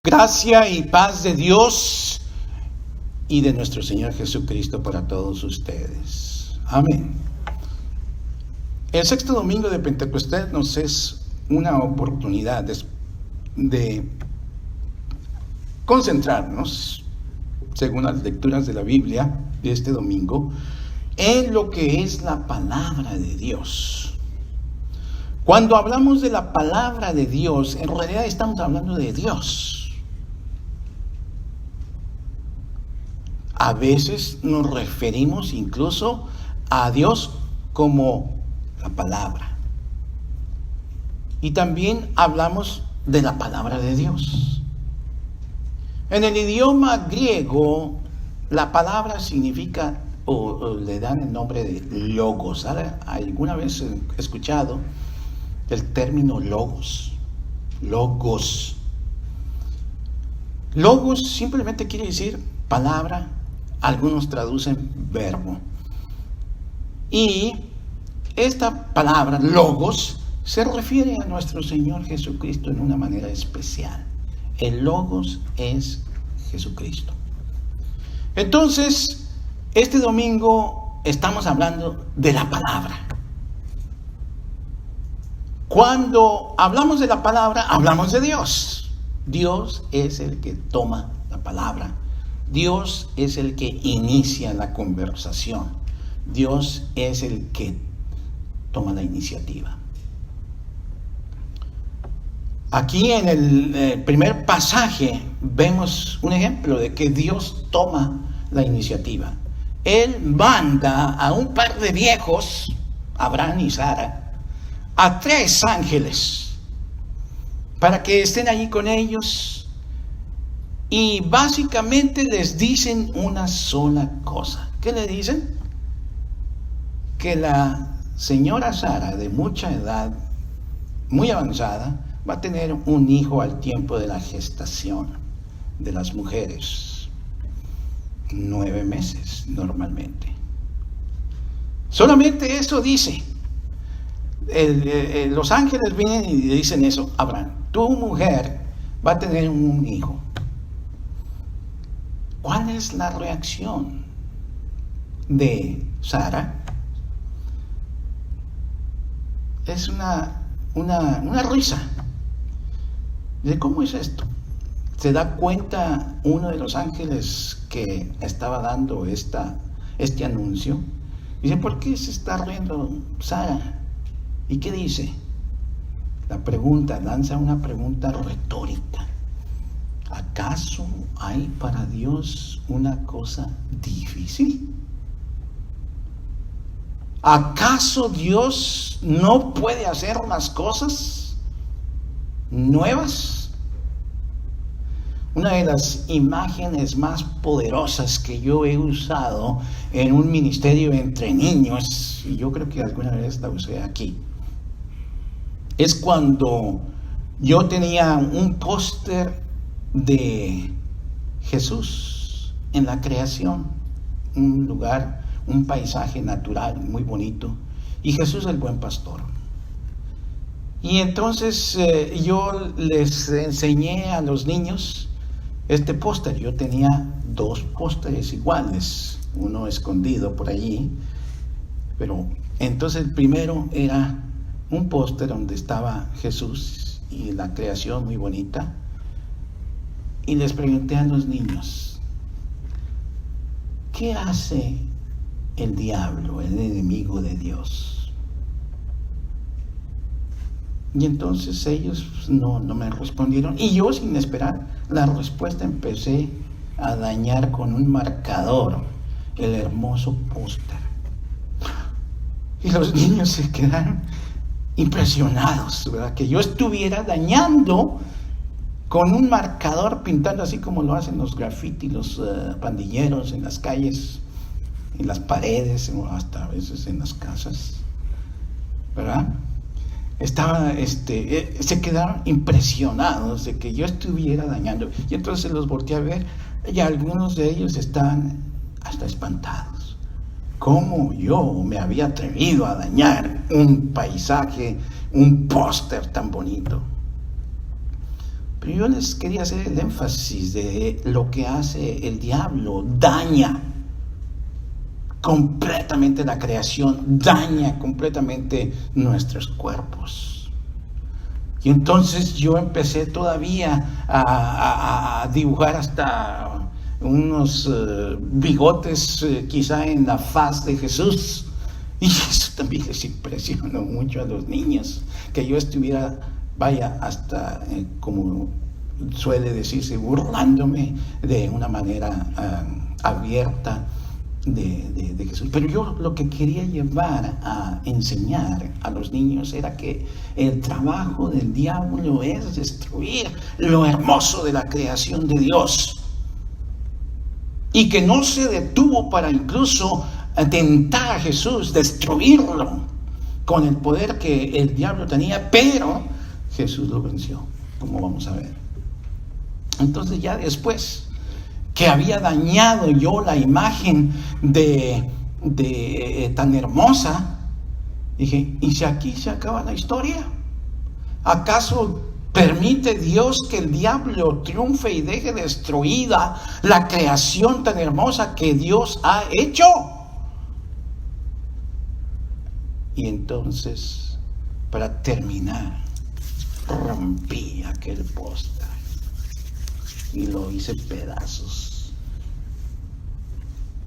Gracia y paz de Dios y de nuestro Señor Jesucristo para todos ustedes. Amén. El sexto domingo de Pentecostés nos es una oportunidad de concentrarnos, según las lecturas de la Biblia de este domingo, en lo que es la palabra de Dios. Cuando hablamos de la palabra de Dios, en realidad estamos hablando de Dios. A veces nos referimos incluso a Dios como la palabra. Y también hablamos de la palabra de Dios. En el idioma griego, la palabra significa, o le dan el nombre de logos. ¿Alguna vez he escuchado el término logos? Logos. Logos simplemente quiere decir palabra. Algunos traducen verbo. Y esta palabra, logos, se refiere a nuestro Señor Jesucristo en una manera especial. El logos es Jesucristo. Entonces, este domingo estamos hablando de la palabra. Cuando hablamos de la palabra, hablamos de Dios. Dios es el que toma la palabra. Dios es el que inicia la conversación. Dios es el que toma la iniciativa. Aquí en el primer pasaje vemos un ejemplo de que Dios toma la iniciativa. Él manda a un par de viejos, Abraham y Sara, a 3 ángeles para que estén allí con ellos. Y básicamente les dicen una sola cosa. ¿Qué le dicen? Que la señora Sara, de mucha edad, muy avanzada, va a tener un hijo al tiempo de la gestación de las mujeres. 9 meses normalmente. Solamente eso dice. Los ángeles vienen y le dicen eso. Abraham, tu mujer va a tener un hijo. ¿Cuál es la reacción de Sara? Es una risa. ¿De cómo es esto? Se da cuenta uno de los ángeles que estaba dando este anuncio. Dice, ¿por qué se está riendo Sara? ¿Y qué dice? Lanza una pregunta retórica. ¿Acaso hay para Dios una cosa difícil? ¿Acaso Dios no puede hacer unas cosas nuevas? Una de las imágenes más poderosas que yo he usado en un ministerio entre niños, y yo creo que alguna vez la usé aquí, es cuando yo tenía un póster de Jesús en la creación, un lugar, un paisaje natural muy bonito, y Jesús el buen pastor. Y entonces yo les enseñé a los niños este póster. Yo tenía 2 pósteres iguales, uno escondido por allí, pero entonces el primero era un póster donde estaba Jesús y la creación muy bonita. Y les pregunté a los niños, ¿qué hace el diablo, el enemigo de Dios? Y entonces ellos no me respondieron. Y yo, sin esperar la respuesta, empecé a dañar con un marcador el hermoso póster. Y los niños se quedaron impresionados, ¿verdad? Que yo estuviera dañando con un marcador, pintando así como lo hacen los graffiti, los pandilleros en las calles, en las paredes, o hasta a veces en las casas, ¿verdad? Se quedaron impresionados de que yo estuviera dañando. Y entonces los volteé a ver, y algunos de ellos estaban hasta espantados. ¿Cómo yo me había atrevido a dañar un paisaje, un póster tan bonito? Pero yo les quería hacer el énfasis de lo que hace el diablo. Daña completamente la creación, daña completamente nuestros cuerpos. Y entonces yo empecé todavía a dibujar hasta unos bigotes quizá en la faz de Jesús. Y eso también les impresionó mucho a los niños, que yo estuviera, vaya, hasta como suele decirse, burlándome de una manera abierta de Jesús. Pero yo lo que quería llevar a enseñar a los niños era que el trabajo del diablo es destruir lo hermoso de la creación de Dios, y que no se detuvo para incluso tentar a Jesús, destruirlo con el poder que el diablo tenía, pero Jesús lo venció, como vamos a ver. Entonces ya después que había dañado yo la imagen de tan hermosa, dije, ¿y si aquí se acaba la historia? ¿Acaso permite Dios que el diablo triunfe y deje destruida la creación tan hermosa que Dios ha hecho? Y entonces, para terminar, rompí aquel póster y lo hice pedazos.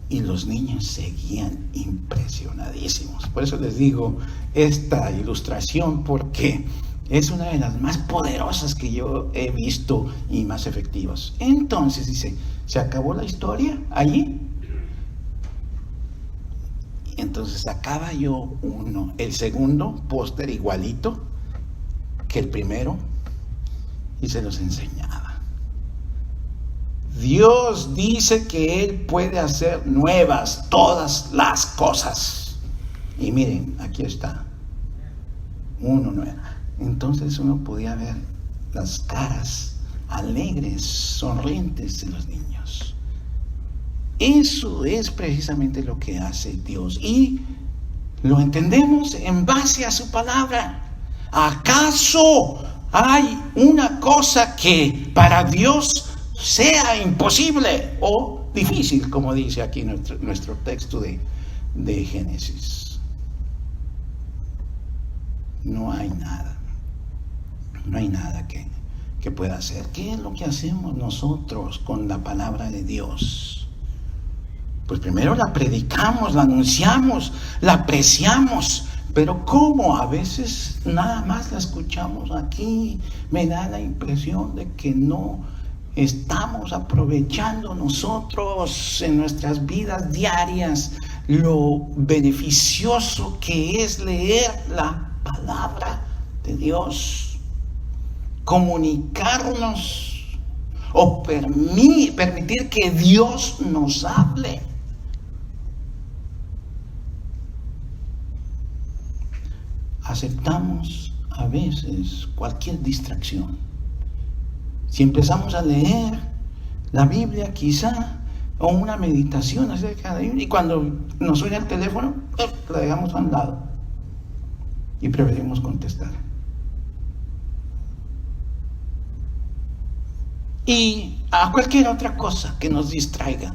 Y los niños seguían impresionadísimos. Por eso les digo esta ilustración, porque es una de las más poderosas que yo he visto y más efectivas. Entonces dice, ¿se acabó la historia allí? Entonces sacaba yo el segundo póster igualito que el primero y se los enseñaba. Dios dice que Él puede hacer nuevas todas las cosas. Y miren, aquí está. Uno nuevo. Entonces uno podía ver las caras alegres, sonrientes de los niños. Eso es precisamente lo que hace Dios. Y lo entendemos en base a su palabra. ¿Acaso hay una cosa que para Dios sea imposible o difícil, como dice aquí nuestro texto de Génesis? No hay nada. No hay nada que pueda hacer. ¿Qué es lo que hacemos nosotros con la palabra de Dios? Pues primero la predicamos, la anunciamos, la apreciamos. Pero ¿cómo? A veces nada más la escuchamos aquí. Me da la impresión de que no estamos aprovechando nosotros en nuestras vidas diarias lo beneficioso que es leer la palabra de Dios, comunicarnos o permitir que Dios nos hable. Aceptamos a veces cualquier distracción. Si empezamos a leer la Biblia quizá, o una meditación acerca de la Biblia, y cuando nos suena el teléfono, la dejamos a un lado y preferimos contestar. Y a cualquier otra cosa que nos distraiga,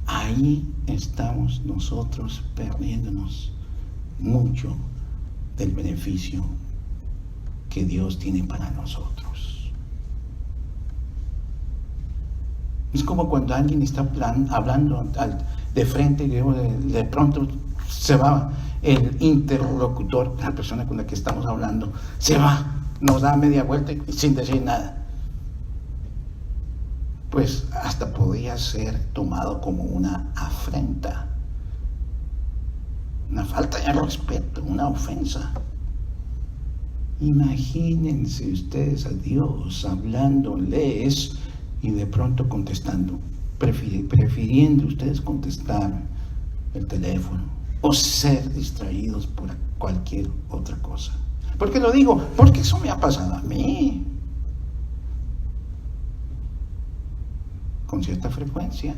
ahí estamos nosotros perdiéndonos mucho del beneficio que Dios tiene para nosotros. Es como cuando alguien está hablando de frente y de pronto se va el interlocutor, la persona con la que estamos hablando, se va, nos da media vuelta y sin decir nada. Pues hasta podría ser tomado como una afrenta, una falta de respeto, una ofensa. Imagínense ustedes a Dios hablándoles y de pronto contestando, prefiriendo ustedes contestar el teléfono o ser distraídos por cualquier otra cosa. ¿Por qué lo digo? Porque eso me ha pasado a mí con cierta frecuencia.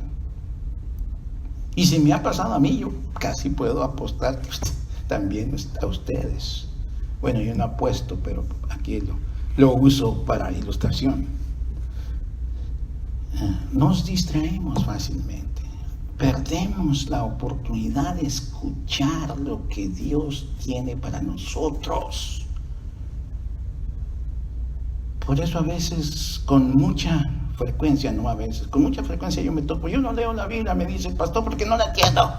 Y si me ha pasado a mí, yo casi puedo apostar que también a ustedes. Bueno, yo no apuesto, pero aquí lo uso para ilustración. nos distraemos fácilmente. Perdemos la oportunidad de escuchar lo que Dios tiene para nosotros. Por eso a veces, con mucha frecuencia yo me topo, yo no leo la Biblia, me dice el pastor, porque no la entiendo.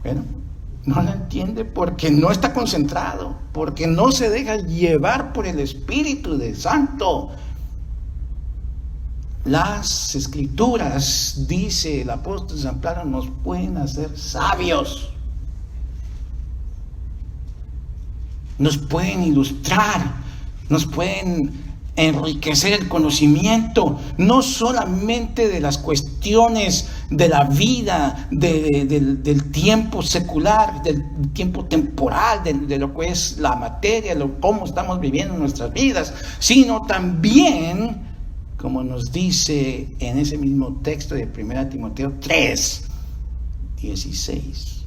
Bueno, no la entiende porque no está concentrado, porque no se deja llevar por el Espíritu de Santo. Las Escrituras, dice el apóstol San Pablo, nos pueden hacer sabios, nos pueden ilustrar, nos pueden enriquecer el conocimiento, no solamente de las cuestiones de la vida, del tiempo secular, del tiempo temporal, de lo que es la materia, cómo estamos viviendo nuestras vidas, sino también, como nos dice en ese mismo texto de 1 Timoteo 3:16,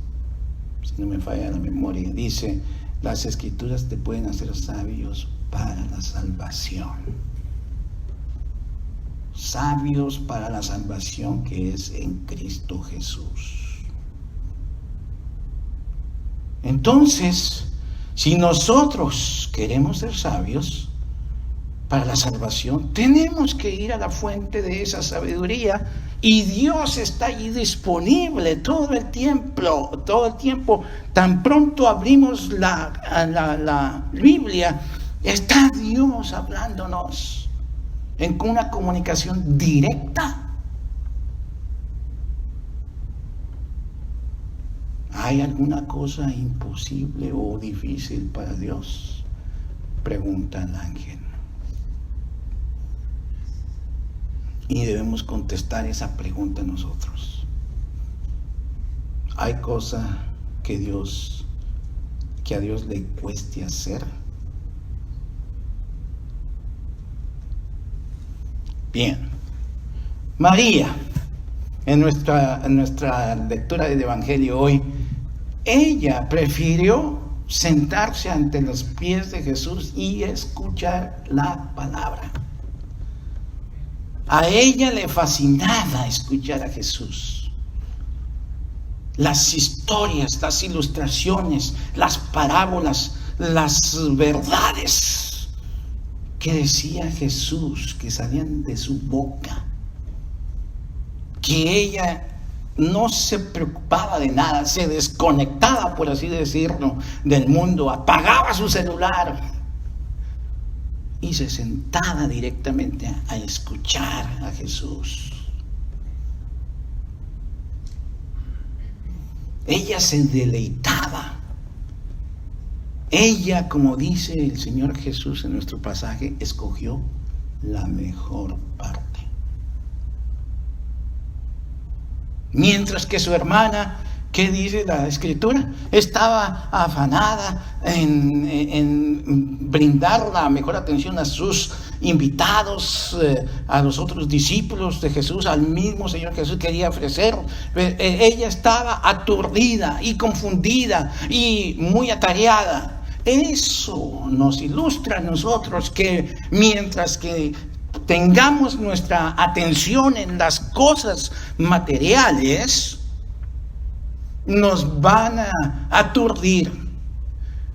si no me falla la memoria, dice: las Escrituras te pueden hacer sabios para la salvación. Sabios para la salvación que es en Cristo Jesús. Entonces, si nosotros queremos ser sabios para la salvación, tenemos que ir a la fuente de esa sabiduría, y Dios está allí disponible todo el tiempo. Tan pronto abrimos la Biblia, está Dios hablándonos en una comunicación directa. ¿Hay alguna cosa imposible o difícil para Dios?, pregunta el ángel. Y debemos contestar esa pregunta nosotros. ¿Hay cosa que a Dios le cueste hacer? Bien. María, en nuestra lectura del Evangelio hoy, ella prefirió sentarse ante los pies de Jesús y escuchar la palabra. A ella le fascinaba escuchar a Jesús. Las historias, las ilustraciones, las parábolas, las verdades que decía Jesús, que salían de su boca, que ella no se preocupaba de nada, se desconectaba, por así decirlo, del mundo, apagaba su celular y se sentaba directamente a escuchar a Jesús. Ella se deleitaba. Ella, como dice el Señor Jesús en nuestro pasaje, escogió la mejor parte. Mientras que su hermana, ¿qué dice la Escritura? Estaba afanada en brindar la mejor atención a sus invitados, a los otros discípulos de Jesús, al mismo Señor Jesús quería ofrecer. Ella estaba aturdida y confundida y muy atareada. Eso nos ilustra a nosotros que mientras que tengamos nuestra atención en las cosas materiales, nos van a aturdir,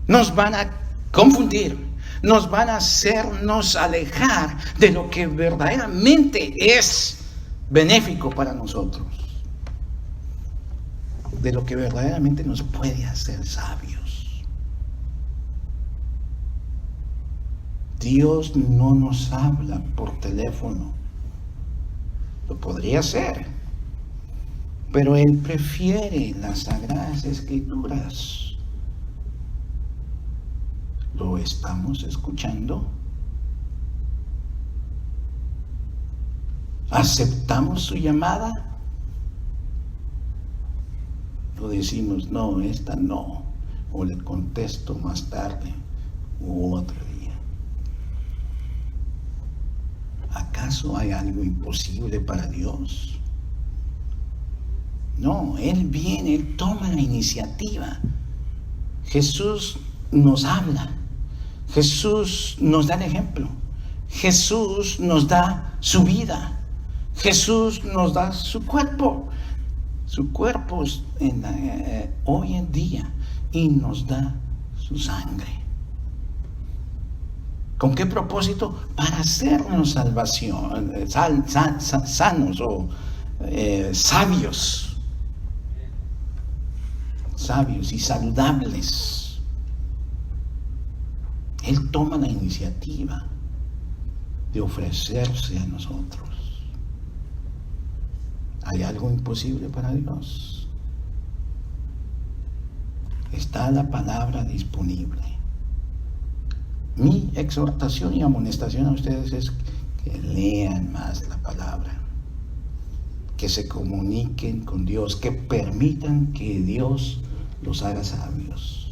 nos van a confundir, nos van a hacernos alejar de lo que verdaderamente es benéfico para nosotros, de lo que verdaderamente nos puede hacer sabios. Dios no nos habla por teléfono. Lo podría hacer, pero Él prefiere las Sagradas Escrituras. ¿Lo estamos escuchando? ¿Aceptamos su llamada? ¿O decimos, no, esta no, o le contesto más tarde u otro día? ¿Acaso hay algo imposible para Dios? No, Él viene, Él toma la iniciativa. Jesús nos habla, Jesús nos da el ejemplo. Jesús nos da su vida. Jesús nos da su cuerpo. Su cuerpo hoy en día. Y nos da su sangre. ¿Con qué propósito? Para hacernos salvación, sanos o sabios. Sabios y saludables. Él toma la iniciativa de ofrecerse a nosotros. ¿Hay algo imposible para Dios? Está la palabra disponible. Mi exhortación y amonestación a ustedes es que lean más la palabra, que se comuniquen con Dios, que permitan que Dios los haga sabios.